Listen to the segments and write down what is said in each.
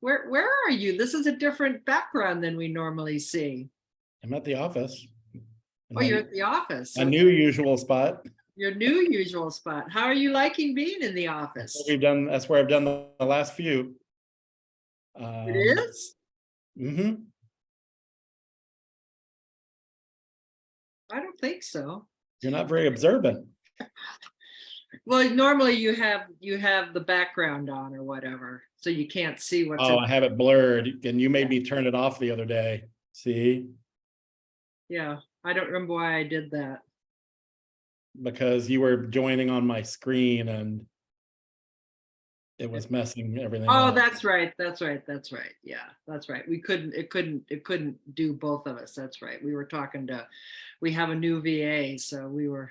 Where are you? This is a different background than we normally see. I'm at the office. Oh, you're at the office. A new usual spot. Your new usual spot. How are you liking being in the office? That's where I've done the last few. It is? Mhm. I don't think so. You're not very observant. Well, normally you have the background on or whatever, so you can't see what's Oh, in. I have it blurred, and you made me turn it off the other day. See? Yeah, I don't remember why I did that. Because you were joining on my screen and it was messing everything Oh, up. that's right. That's right. That's right. Yeah, that's right. It couldn't do both of us. That's right. We have a new VA, so we were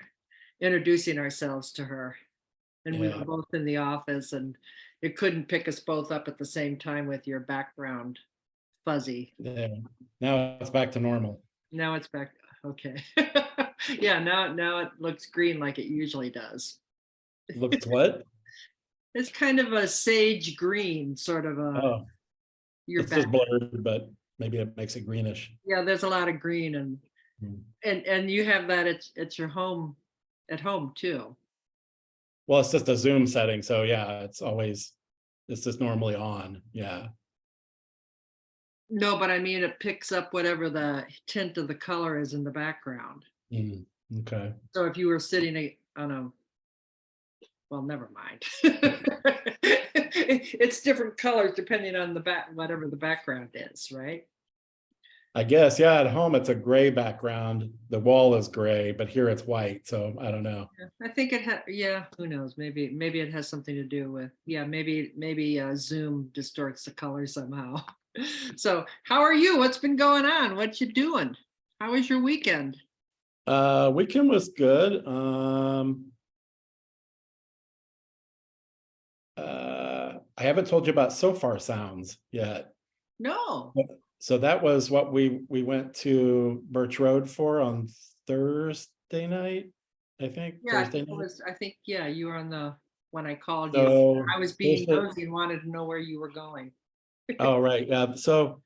introducing ourselves to her, and we were Yeah. both in the office, and it couldn't pick us both up at the same time with your background fuzzy. Yeah. Now it's back to normal. Now it's back. Okay. Yeah, now it looks green like it usually does. Looks what? It's kind of a sage green, sort of a Oh, your it's back. just blurred, but maybe it makes it greenish. Yeah, there's a lot of green, and Hmm. and you have that at your home, at home too. Well, it's just a Zoom setting, so yeah, it's just normally on. Yeah. No, but I mean it picks up whatever the tint of the color is in the background. Mm, okay. So if you were sitting on a, well, never mind. It's different colors depending on the whatever the background is, right? I guess, yeah, at home it's a gray background. The wall is gray, but here it's white. So I don't know. Yeah, I think it had, yeah, who knows? Maybe it has something to do with, yeah, maybe Zoom distorts the color somehow. So how are you? What's been going on? What you doing? How was your weekend? Weekend was good. I haven't told you about So Far Sounds yet. No. So that was what we went to Birch Road for on Thursday night, I think, Yeah, Thursday night. I think, yeah, you were on the, when I called you. So I was being Thursday, nosy and wanted to know where you were going. oh, right, yeah, so,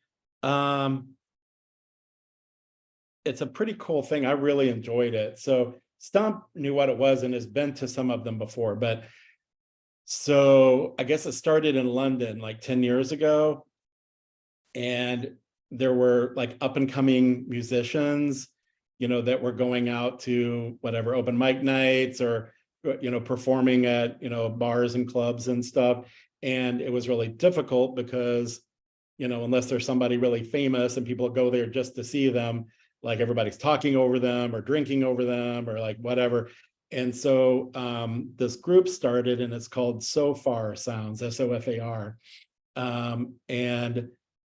it's a pretty cool thing. I really enjoyed it. So Stump knew what it was and has been to some of them before, but so I guess it started in London like 10 years ago. And there were like up and coming musicians, that were going out to whatever open mic nights or, performing at, bars and clubs and stuff. And it was really difficult because, unless there's somebody really famous and people go there just to see them, like everybody's talking over them or drinking over them or like whatever. And so this group started and it's called So Far Sounds, SOFAR. And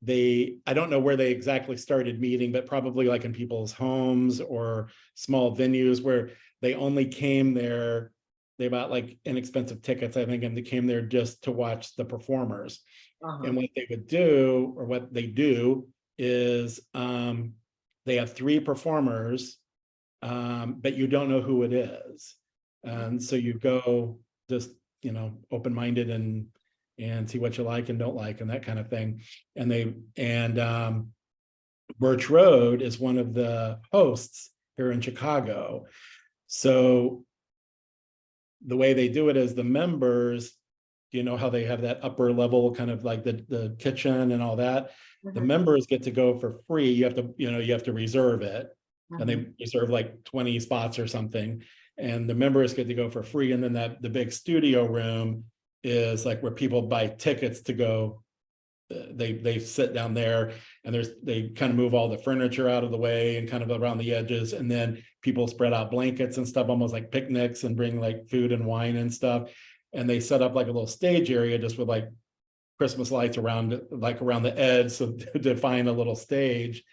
I don't know where they exactly started meeting, but probably like in people's homes or small venues where they only came there. They bought like inexpensive tickets, I think, and they came there just to watch the performers. Uh-huh. And what they would do, or what they do, is they have three performers, but you don't know who it is. And so you go just, open-minded and see what you like and don't like and that kind of thing. And Birch Road is one of the hosts here in Chicago. So the way they do it is the members, how they have that upper level kind of like the kitchen and all that. The Mhm, members get to go for free. You have to reserve it. And mhm. they reserve like 20 spots or something. And the members get to go for free. And then the big studio room is like where people buy tickets to go. They sit down there and they kind of move all the furniture out of the way and kind of around the edges, and then people spread out blankets and stuff, almost like picnics, and bring like food and wine and stuff. And they set up like a little stage area just with like Christmas lights around the edge, so to define a little stage.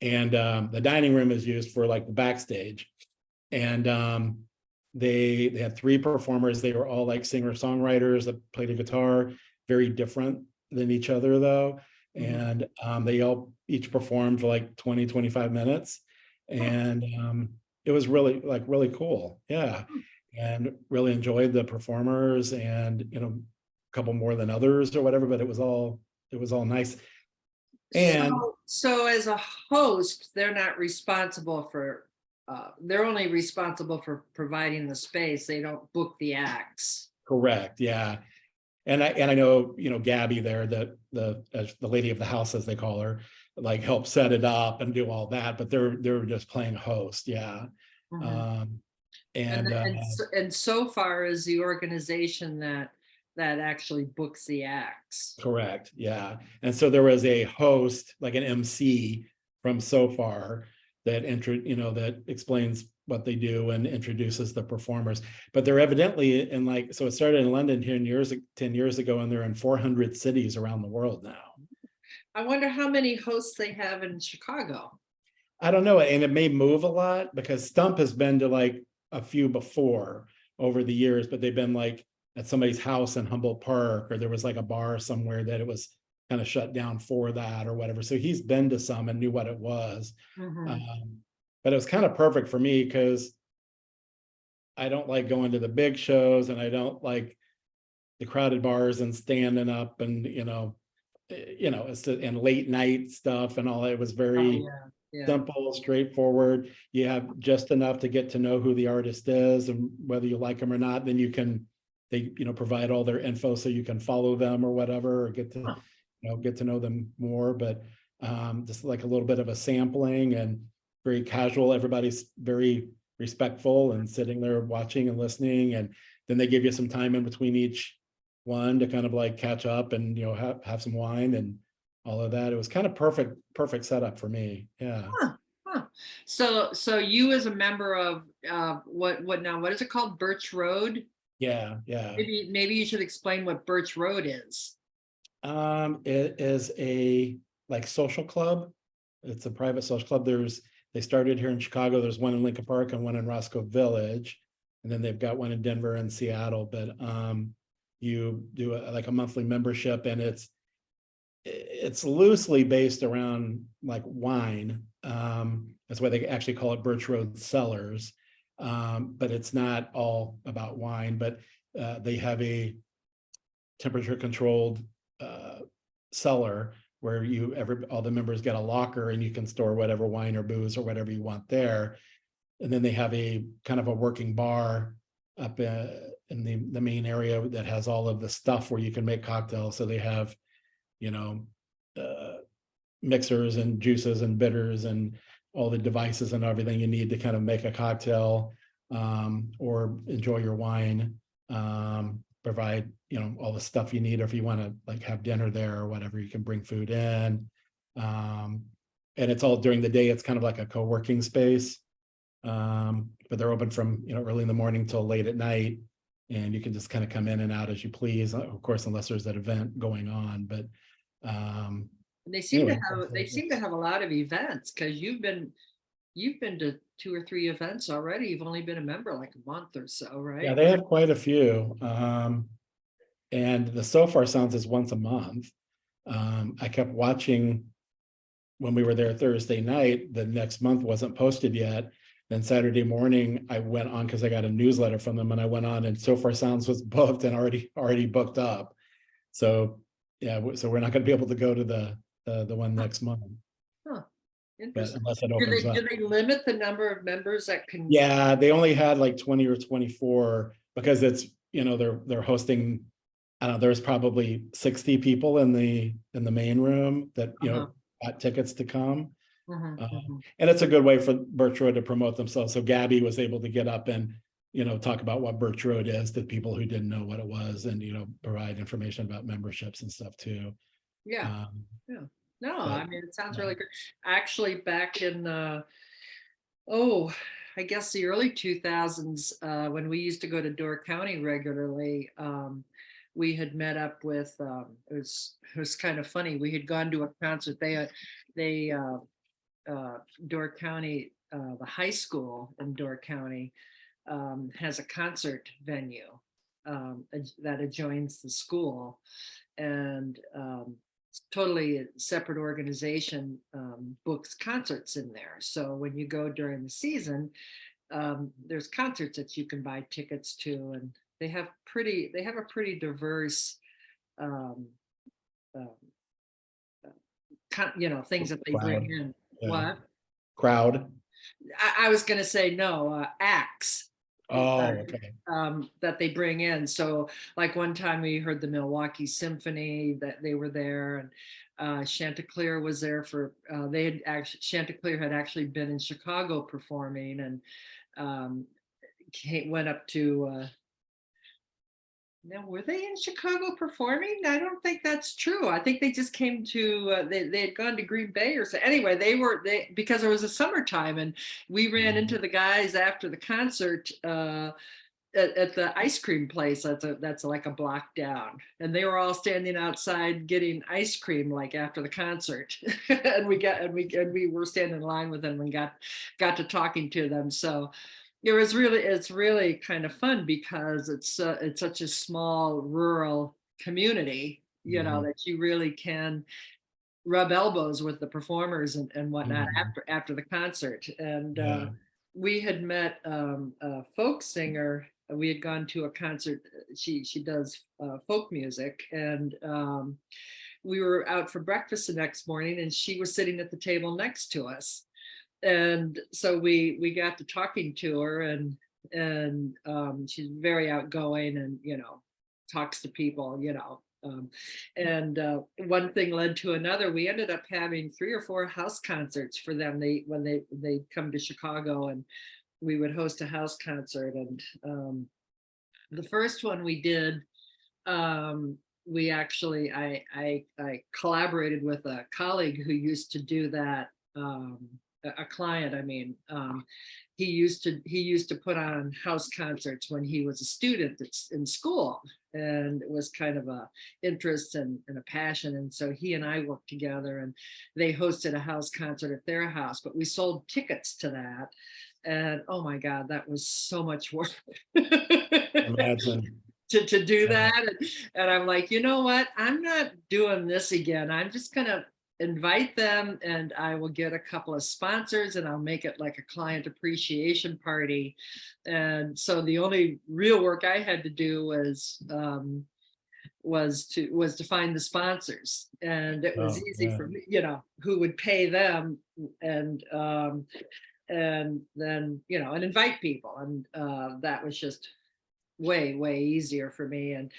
And the dining room is used for like the backstage. And they had three performers. They were all like singer-songwriters that played a guitar, very different than each other though. Mhm. And they all each performed for like 20-25 minutes. And it was really cool. Yeah. And really enjoyed the performers, and a couple more than others or whatever, but it it was all nice. And So as a host, they're not responsible for, they're only responsible for providing the space. They don't book the acts. correct, yeah. And I know, Gabby there, the lady of the house, as they call her, like help set it up and do all that, but they're just playing host, yeah. Mhm. Um, And and and so far is the organization that actually books the acts. correct, yeah. And so there was a host, like an MC from So Far that explains what they do and introduces the performers. But they're evidently in, like, so it started in London 10 years ago, and they're in 400 cities around the world now. I wonder how many hosts they have in Chicago. I don't know, and it may move a lot because Stump has been to like a few before over the years, but they've been like at somebody's house in Humboldt Park, or there was like a bar somewhere that it was kind of shut down for that or whatever. So he's been to some and knew what it was. Mhm. But it was kind of perfect for me because I don't like going to the big shows, and I don't like the crowded bars and standing up and and late night stuff and all. It was Oh, very yeah, yeah. simple, straightforward. You have just enough to get to know who the artist is and whether you like them or not. Then they provide all their info so you can follow them or whatever, or Huh. get to know them more. But just like a little bit of a sampling and very casual. Everybody's very respectful and sitting there watching and listening. And then they give you some time in between each one to kind of like catch up and have some wine and all of that. It was kind of perfect setup for me. Yeah. Huh, huh. So you as a member of what now? What is it called? Birch Road? Yeah. Yeah. Maybe you should explain what Birch Road is. It is a like social club. It's a private social club. They started here in Chicago. There's one in Lincoln Park and one in Roscoe Village. And then they've got one in Denver and Seattle. But you do like a monthly membership, and it's loosely based around like wine. That's why they actually call it Birch Road Cellars. But it's not all about wine, but they have a temperature controlled uh, cellar where all the members get a locker and you can store whatever wine or booze or whatever you want there. And then they have a kind of a working bar up in the main area that has all of the stuff where you can make cocktails. So they have, you know, uh, mixers and juices and bitters and all the devices and everything you need to kind of make a cocktail or enjoy your wine. Provide all the stuff you need, or if you want to like have dinner there or whatever, you can bring food in. And it's all during the day. It's kind of like a co-working space, but they're open from early in the morning till late at night, and you can just kind of come in and out as you please, of course, unless there's an event going on. But They seem to anyway, have a lot of events because you've been to 2 or 3 events already. You've only been a member like a month or so, yeah, right? they have quite a few. And the So Far Sounds is once a month. I kept watching when we were there Thursday night. The next month wasn't posted yet. Then Saturday morning, I went on because I got a newsletter from them, and I went on, and So Far Sounds was booked and already booked up. So yeah, so we're not going to be able to go to the one next month, Huh, but interesting. unless it opens up. Do they limit the number of members that can? Yeah, they only had like 20 or 24 because it's they're hosting. I don't know, there's probably 60 people in the main room that Uh-huh. got tickets to come. Mhm, mhm. And it's a good way for Birch Road to promote themselves. So Gabby was able to get up and talk about what Birch Road is to people who didn't know what it was, and provide information about memberships and stuff too. Yeah, Um, yeah. No, but I mean, it sounds yeah. really good. Actually, back in oh, I guess the early 2000s, when we used to go to Door County regularly, we had met up with, it was kind of funny. We had gone to a concert. They Door County, the high school in Door County, has a concert venue that adjoins the school, and totally a separate organization books concerts in there. So when you go during the season, there's concerts that you can buy tickets to, and they have a pretty diverse um, um, things that they bring Crowd. in. Yeah. What? Crowd. I was going to say no, acts Oh, okay. that they bring in. So, like one time we heard the Milwaukee Symphony that they were there, and Chanticleer was there for. They had actually Chanticleer had actually been in Chicago performing, and um, went up to. Now, were they in Chicago performing? I don't think that's true. I think they just came to. They had gone to Green Bay or so. Anyway, they because it was a summertime, and we ran into the guys after the concert. At the ice cream place that's like a block down, and they were all standing outside getting ice cream like after the concert. And we were standing in line with them and got to talking to them. So it's really kind of fun because it's such a small rural community, Mhm. that you really can rub elbows with the performers and whatnot Mhm. after the concert. And Yeah. we had met a folk singer. We had gone to a concert. She does folk music, and we were out for breakfast the next morning, and she was sitting at the table next to us. And so we got to talking to her, and she's very outgoing, and talks to people. And one thing led to another. We ended up having 3 or 4 house concerts for them. They come to Chicago, and we would host a house concert. And the first one we did, we actually I collaborated with a colleague who used to do that. A client, I mean, he used to put on house concerts when he was a student in school, and it was kind of a interest and a passion. And so he and I worked together, and they hosted a house concert at their house. But we sold tickets to that, and oh my God, that was so much work. Imagine. To do Yeah. that. And I'm like, you know what? I'm not doing this again. I'm just going to invite them, and I will get a couple of sponsors, and I'll make it like a client appreciation party. And so the only real work I had to do was to find the sponsors, and it was Oh, easy yeah. for me, who would pay them, and then and invite people. And that was just way easier for me. And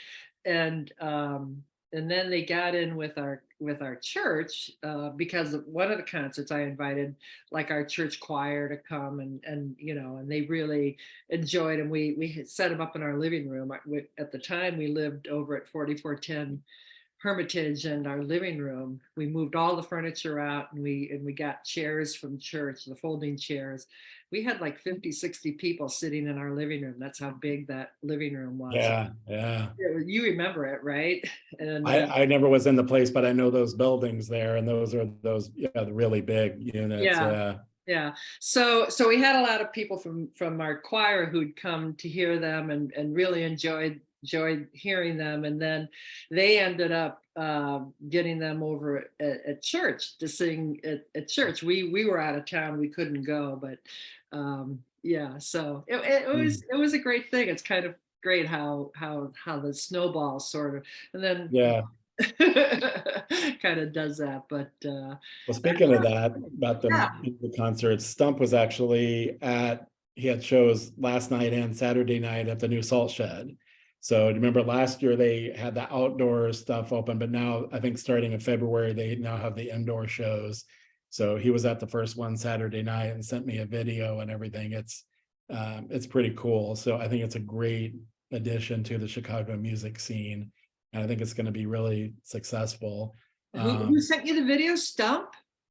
then they got in with our church, because of one of the concerts I invited like our church choir to come, and they really enjoyed. And we had set them up in our living room. At the time we lived over at 4410 Hermitage, and our living room, we moved all the furniture out, and we got chairs from church, the folding chairs. We had like 50, 60 people sitting in our living room. That's how big that living room was. Yeah. Yeah. You remember it, right? And I never was in the place, but I know those buildings there, and those yeah, the really big units. yeah, Yeah. yeah. So we had a lot of people from our choir who'd come to hear them, and really enjoyed hearing them. And then they ended up getting them over at church to sing at church. We were out of town, we couldn't go, but yeah. So Mm. it was a great thing. It's kind of great how the snowball sort of, and then Yeah. kind of does that. But Well, speaking of that, about yeah. the concerts, Stump was actually he had shows last night and Saturday night at the new Salt Shed. So do you remember last year they had the outdoor stuff open, but now I think starting in February, they now have the indoor shows. So he was at the first one Saturday night and sent me a video and everything. It's pretty cool. So I think it's a great addition to the Chicago music scene. And I think it's going to be really successful. Who sent you the video? Stump?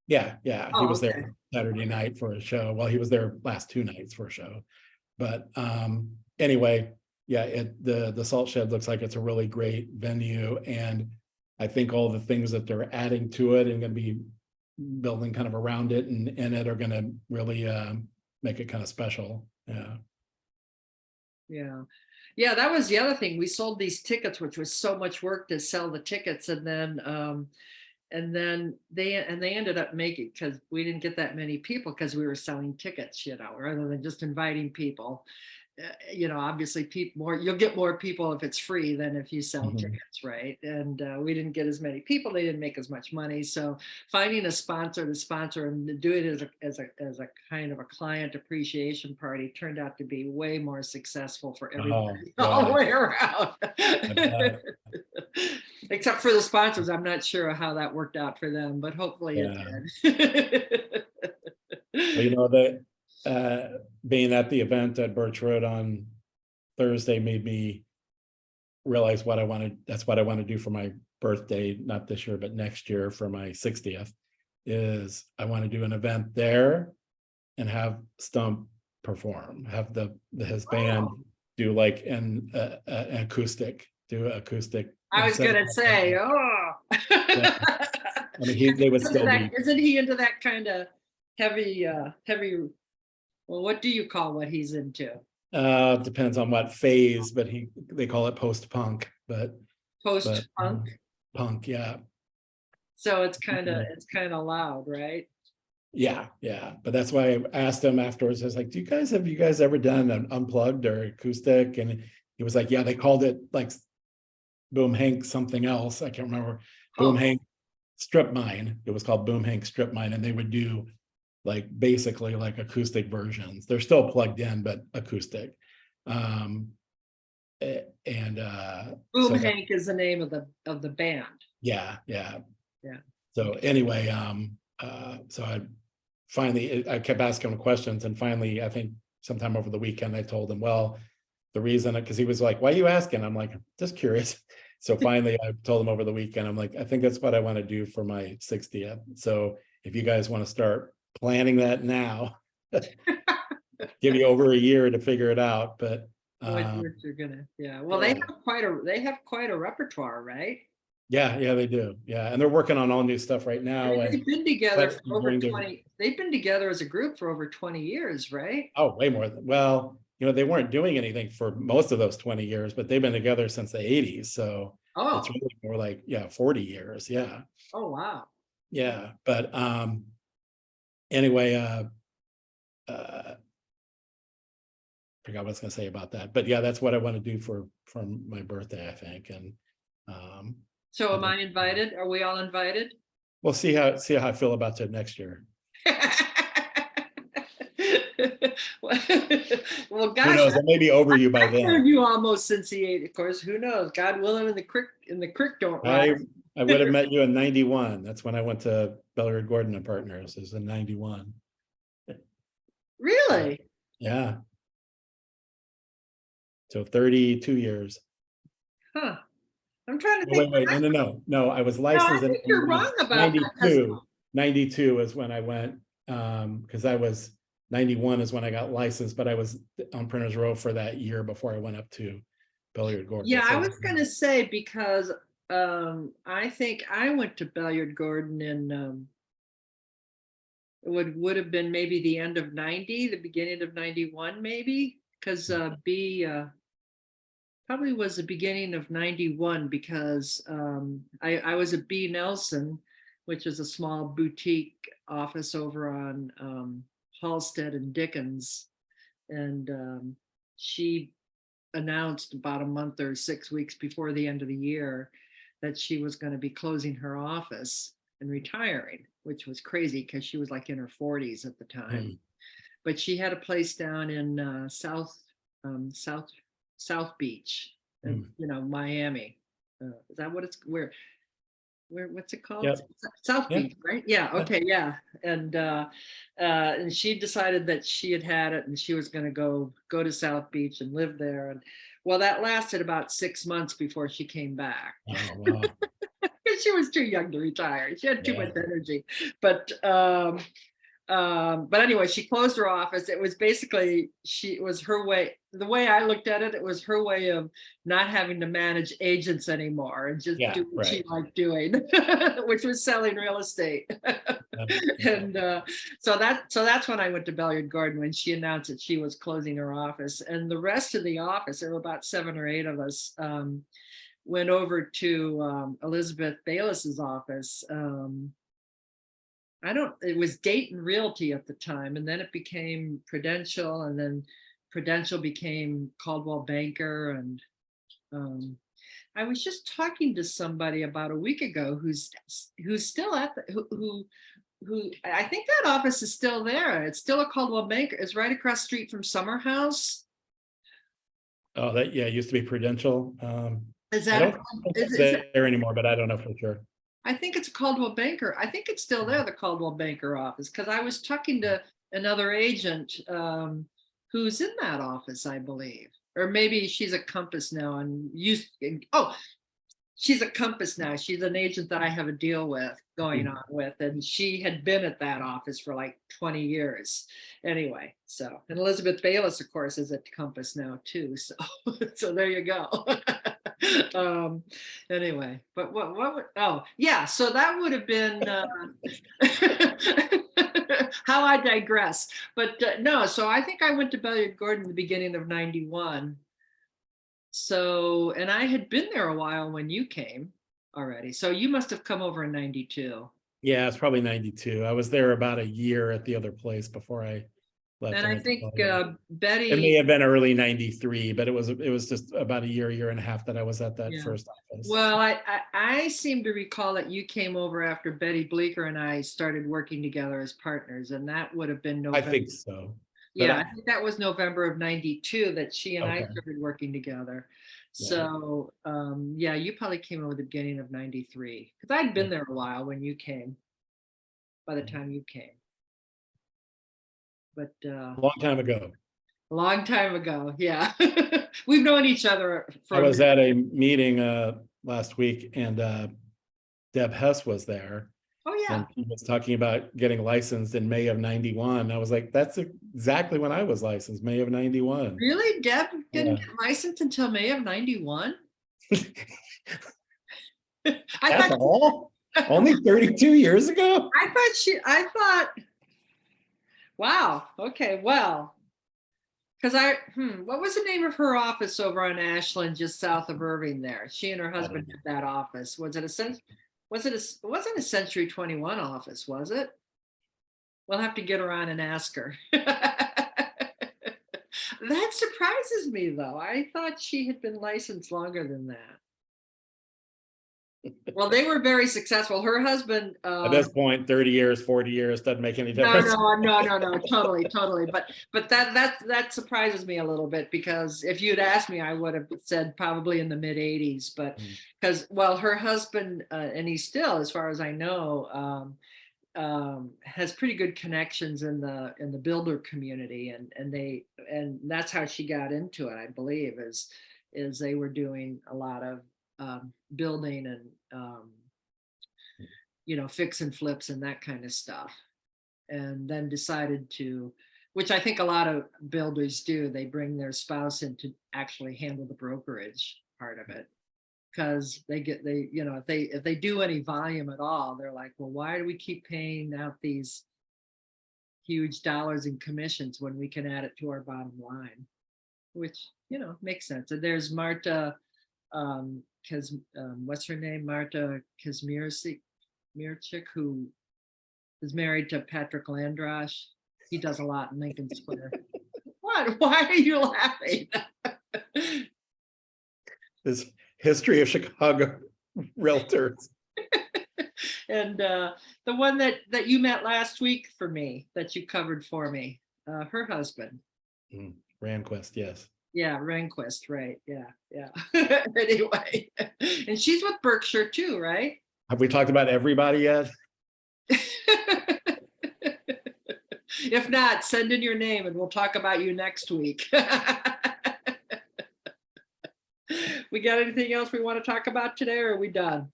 Yeah, he Oh, was there okay. Saturday night for a show. Well, he was there last 2 nights for a show. But anyway, yeah, the Salt Shed looks like it's a really great venue, and I think all the things that they're adding to it and going to be building kind of around it and in it are going to really make it kind of special. Yeah. Yeah. Yeah, that was the other thing. We sold these tickets, which was so much work to sell the tickets, and then they ended up making, because we didn't get that many people because we were selling tickets, rather than just inviting people. obviously you'll get more people if it's free than if you sell Mhm. tickets, right? And we didn't get as many people, they didn't make as much money. So finding a sponsor to sponsor and to do it as a kind of a client appreciation party turned out to be way more successful for Oh, everybody all the yeah, way around. I bet. Except for the sponsors, I'm not sure how that worked out for them, but hopefully it Yeah. did. Well, that being at the event at Birch Road on Thursday made me realize what I wanted. That's what I want to do for my birthday, not this year, but next year for my 60th, is I want to do an event there and have Stump perform, have his band Oh, do like an acoustic, do acoustic I was instead of, gonna say, oh. yeah, I mean, they would still be, Isn't he into that kind of heavy, well, what do you call what he's into? depends on what phase, but they call it post-punk, but Post-punk? punk, yeah. So it's kind of loud, right? Yeah, yeah. But that's why I asked him afterwards. I was like, have you guys ever done an unplugged or acoustic? And he was like, yeah, they called it like Boom Hank something else. I can't remember. Boom Oh, Hank Strip Mine. It was called Boom Hank Strip Mine. And they would do like basically like acoustic versions. They're still plugged in, but acoustic. Um and Boom so that, Hank is the name of the band. yeah, yeah. Yeah. So anyway, so I kept asking him questions, and finally, I think sometime over the weekend, I told him, well, the reason, because he was like, why are you asking? I'm like, just curious. So finally, I told him over the weekend, I'm like, I think that's what I want to do for my 60th. So if you guys want to start planning that now, give you over a year to figure it out. But What you're gonna, yeah. Well, yeah, they have quite a repertoire, right? yeah, they do. Yeah. And they're working on all new stuff right I now. mean, And they've been together but for over 20. They've been together as a group for over 20 years, right? oh, way more than, well, they weren't doing anything for most of those 20 years, but they've been together since the 80s. So it's Oh, really more like, yeah, 40 years. Yeah. oh, wow. Yeah. But anyway, uh forgot what I was gonna say about that. But yeah, that's what I want to do for my birthday, I think. And um So I am think I invited? Are we all invited? we'll see how I feel about it next year. Well, Who gosh, knows? I may be over you by I've then. heard you almost since the '80s. Of course, who knows? God willing, and the creek don't rise. I would have met you in 91. That's when I went to Belleard Gordon and Partners. It was in 91. So Really? yeah. So 32 years. Huh. I'm trying to Oh, think. wait. No. I was No, I licensed in think you're wrong about that. 92. 92 is when I went, because I was 91 is when I got licensed, but I was on Printers Row for that year before I went up to Belleard Gordon. Yeah, I So was gonna say because I think I went to Belleard Gordon in it would have been maybe the end of '90, the beginning of '91, maybe because B probably was the beginning of '91 because I was at B Nelson, which is a small boutique office over on Halstead and Dickens, and she announced about a month or 6 weeks before the end of the year that she was going to be closing her office and retiring, which was crazy because she was like in her 40s at the time. mm, But she had a place down in South South Beach, mm, Miami. Is that what it's where what's it called? yep, South yeah, Beach, right? Yeah, yeah. okay, yeah. And she decided that she had it and she was going to go to South Beach and live there. And well, that lasted about 6 months before she came back. Oh, wow. Because she was too young to retire. She had too Yeah. much energy. But anyway, she closed her office. It was basically it was her way. The way I looked at it, it was her way of not having to manage agents anymore and just Yeah, do what she right. liked doing, which was selling real estate. Yeah. And so that's when I went to Belleard Garden when she announced that she was closing her office, and the rest of the office, there were about 7 or 8 of us, went over to Elizabeth Bayless's office. It was Dayton Realty at the time, and then it became Prudential, and then Prudential became Caldwell Banker, and I was just talking to somebody about a week ago who's still at the who I think that office is still there. It's still a Caldwell Banker. It's right across the street from Summer House. Oh, that, yeah, it used to be Prudential. Is I that don't think it's there anymore, but I don't know for sure. I think it's a Caldwell Banker. I think it's still there, the Caldwell Banker office, because I was talking to another agent who's in that office, I believe. Or maybe she's at Compass now and she's at Compass now. She's an agent that I have a deal with going on with, and she had been at that office for like 20 years. Anyway, so, and Elizabeth Bayless, of course, is at Compass now too. So, so there you go. Anyway, but oh yeah, so that would have been how I digress. But no, so I think I went to Belliard Gordon in the beginning of 91. So, and I had been there a while when you came already. So you must have come over in 92. Yeah, it's probably 92. I was there about a year at the other place before I left. And I went to think Belgium. It may Betty, have been early 93, but it was just about a year and a half that I was at that yeah. first office. Well, I seem to recall that you came over after Betty Bleeker and I started working together as partners, and that would have been I November. think so. Yeah, I think that was November of 92 that she and I Okay. started working together. Yeah. So yeah, you probably came over the beginning of 93, because I'd been there a while when you came, by the time you came. But Long time ago. a long time ago, yeah. We've known each other for I was at a meeting last week, and Deb Hess was there. Oh yeah. And he was talking about getting licensed in May of 91. I was like, that's exactly when I was licensed, May of 91. Really? Deb didn't get licensed until May of 91? That's all? Only 32 years ago? I thought, wow, okay, well, because what was the name of her office over on Ashland, just south of Irving there? She and her husband had that office. Was it it wasn't a Century 21 office, was it? We'll have to get her on and ask her. That surprises me, though. I thought she had been licensed longer than that. Well, they were very successful. Her husband. At this point, 30 years, 40 years, doesn't make any difference. No, totally. But that surprises me a little bit, because if you'd asked me, I would have said probably in the mid 80s. But because, well, her husband, and he still, as far as I know, has pretty good connections in the builder community, and that's how she got into it, I believe, is they were doing a lot of building and fix and flips and that kind of stuff, and then decided to, which I think a lot of builders do, they bring their spouse in to actually handle the brokerage part of it, because if they do any volume at all, they're like, well, why do we keep paying out these huge dollars in commissions when we can add it to our bottom line, which makes sense. And there's Marta, what's her name, Marta Kazmierczyk, who is married to Patrick Landrosh. He does a lot in Lincoln Square. What? Why are you laughing? This history of Chicago realtors. And the one that you met last week for me, that you covered for me, her husband. Ranquist, yes. Yeah, Rehnquist, right. Yeah. Anyway, and she's with Berkshire too, right? Have we talked about everybody yet? If not, send in your name and we'll talk about you next week. We got anything else we want to talk about today, or are we done?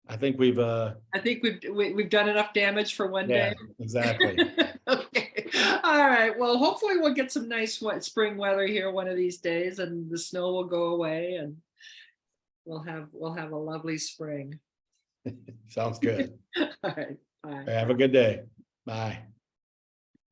I think we've done enough damage for one day. Exactly. Okay. All right. Well, hopefully we'll get some nice spring weather here one of these days, and the snow will go away, and we'll have a lovely spring. Sounds good. All right. Bye. Have a good day. Bye.